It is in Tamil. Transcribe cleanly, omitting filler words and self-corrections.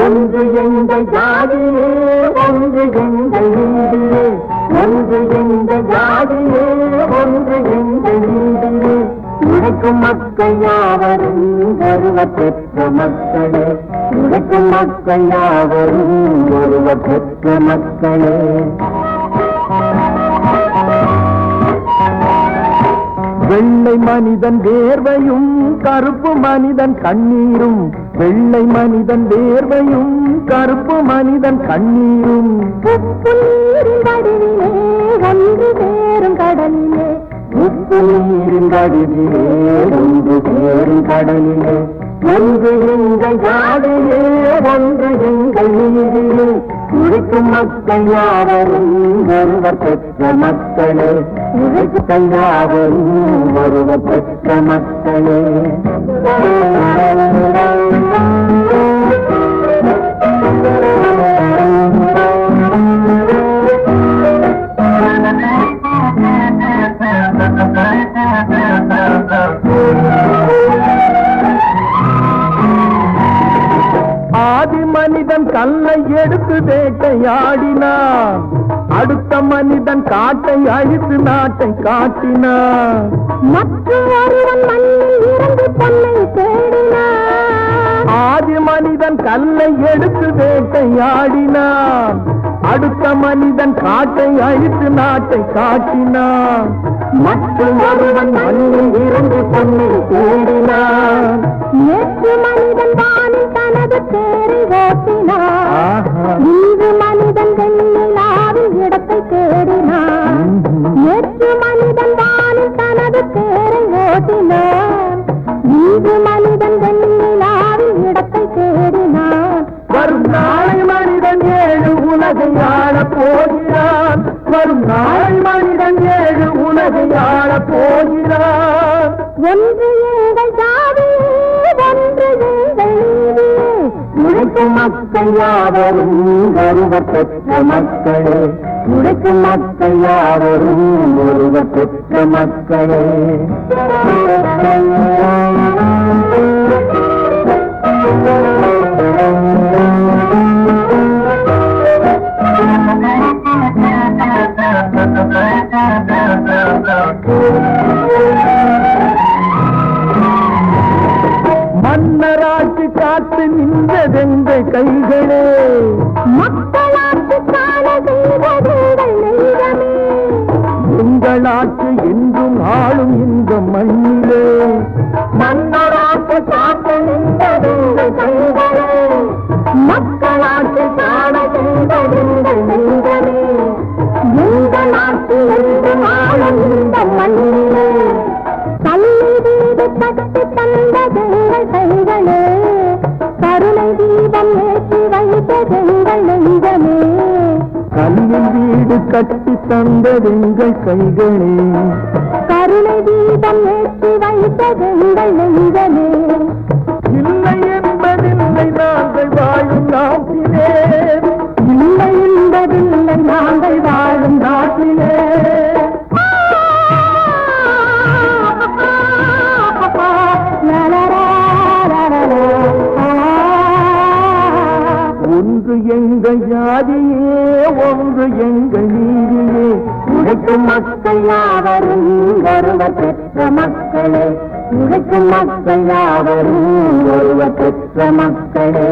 ஒன்று எங்கள் ஜாதியே, ஒன்று எங்கள் நீதியே, ஒன்று எங்கள் ஜாதியே, ஒன்று எங்கள் நீதியே. உழைக்கும் மக்கள் யாவரும் ஒருவர் பெற்ற மக்களே, உழைக்கும் மக்கள் யாவரும் ஒருவர் பெற்ற மக்களே. வெள்ளை மனிதன் வேர்வையும் கருப்பு மனிதன் கண்ணீரும், வெள்ளை மனிதன் வேர்வையும் கருப்பு மனிதன் கண்ணீரும். உப்பு நீரின் வடிவிலே ஒன்று சேரும் கடலிலே, உப்பு நீரின் வடிவிலே ஒன்று சேரும் கடலிலே. ஒன்று எங்கள் ஜாதியே, ஒன்று எங்கள் நீதியே. உழைக்கும் மக்கள் யாவரும் ஒருவர் பெற்ற மக்களே, உழைக்கும் யாவரும் ஒருவர் பெற்ற மக்களே. ஆதி மனிதன் கல்லை எடுத்து வேட்டையாடினான், அடுத்த மனிதன் காட்டை அழித்து நாட்டை காட்டினான். மற்றொருவன் மண்ணில் இறந்து பொன்னை தேடினான். ஆதி மனிதன் கல்லை எடுத்து வேட்டையாடினான், அடுத்த மனிதன் காட்டை அழித்து நாட்டை காட்டினான். மற்றொருவன் மண்ணில் இறந்து பொன்னை தேடினான். நேற்று மனிதன் வானில் தனது தேரை ஓட்டினான், இன்று மனிதன் வெண்ணிலாவில் இடத்தை தேடினான். நேற்று மனிதன் வானில் தனது தேரை ஓட்டினான், இன்று மனிதன் வெண்ணிலாவில் இடத்தை தேடினான். வரும் நாளை மனிதன் ஏழு உலகை ஆளப் போகிறான், வரும் நாளை மனிதன் ஏழு உலகை ஆளப் போகிறான். ஒன்று எங்கள் ஜாதியே, ஒன்று எங்கள் நீதியே. உழைக்கும் மக்கள் யாவரும் ஒருவர் பெற்ற மக்களே, உழைக்கும் மக்கள் யாவரும் ஒருவர் பெற்ற மக்களே. மன்னராட்சி காத்து நின்றதெங்கள் கைகளே, மக்களாட்சி காண செய்வதெங்கள் நெஞ்சமே. எங்கள் ஆட்சி என்றும் ஆளும் இந்த மண்ணிலே. மன்னராட்சி காத்து நின்றதெங்கள் கைகளே, மக்களாட்சி காண செய்வதெங்கள் நெஞ்சமே. எங்கள் ஆட்சி என்றும் ஆளும் இந்த மண்ணிலே. கல்லை வீடு கட்டி தந்ததெங்கள் கைகளே, கருணை தீபம் ஏற்றி வைத்ததெங்கள் நெஞ்சமே. கல்லில் வீடு கட்டி தந்ததெங்கள் கைகளே, கருணை தீபம் ஏற்றி வைத்ததெங்கள் நெஞ்சமே. இல்லை என்பதில்லை நாங்கள் வாழும் நாட்டிலே, இல்லை என்பதில்லை நாங்கள் வாழும் நாட்டிலே. ஒன்று எங்கள் ஜாதியே, ஒன்று எங்கள் நீதியே. உழைக்கும் மக்கள் யாவரும் ஒருவர் பெற்ற மக்களே, உழைக்கும் மக்கள் யாவரும் ஒருவர் பெற்ற மக்களே.